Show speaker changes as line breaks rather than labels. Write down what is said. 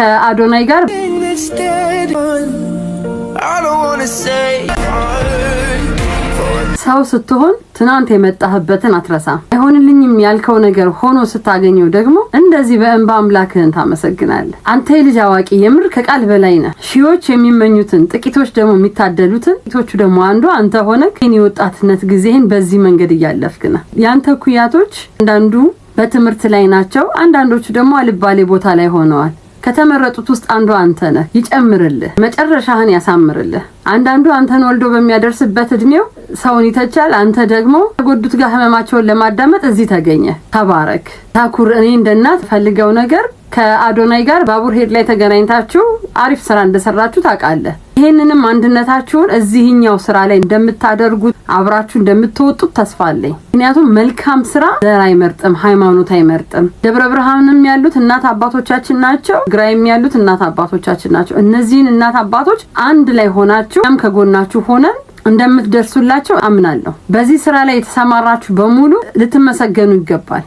ከአዶናይ ጋር ሰው ስትሆን ትናንት የመጣህበትን አትረሳ። አይሆንልኝም ያልከው ነገር ሆኖ ስታገኘው ደግሞ እንደዚህ በእንባ አምላክህን ታመሰግናለህ። አንተ የልጅ አዋቂ የምር ከቃል በላይ ነህ። ሺዎች የሚመኙትን ጥቂቶች ደግሞ የሚታደሉትን ጥቂቶቹ ደግሞ አንዱ አንተ ሆነህ የወጣትነት ጊዜህን በዚህ መንገድ እያለፍክ ነህ። ያንተ ኩያቶች አንዳንዱ በትምህርት ላይ ናቸው፣ አንዳንዶቹ ደግሞ አልባሌ ቦታ ላይ ሆነዋል። ከተመረጡት ውስጥ አንዱ አንተ ነህ። ይጨምርልህ፣ መጨረሻህን ያሳምርልህ። አንዳንዱ አንተን ወልዶ በሚያደርስበት እድሜው ሰውን ይተቻል። አንተ ደግሞ ተጎዱት ጋር ህመማቸውን ለማዳመጥ እዚህ ተገኘ። ተባረክ፣ ታኩር። እኔ እንደናት ፈልገው ነገር ከአዶናይ ጋር ባቡር ሄድ ላይ ተገናኝታችሁ አሪፍ ስራ እንደሰራችሁ ታውቃለህ። ይሄንንም አንድነታችሁን እዚህኛው ስራ ላይ እንደምታደርጉት አብራችሁ እንደምትወጡት ተስፋ አለኝ። ምክንያቱም መልካም ስራ ዘር አይመርጥም፣ ሃይማኖት አይመርጥም። ደብረ ብርሃንም ያሉት እናት አባቶቻችን ናቸው፣ ግራይም ያሉት እናት አባቶቻችን ናቸው። እነዚህን እናት አባቶች አንድ ላይ ሆናችሁ ከጎናችሁ ሆነን እንደምትደርሱላቸው አምናለሁ። በዚህ ስራ ላይ የተሰማራችሁ በሙሉ ልትመሰገኑ ይገባል።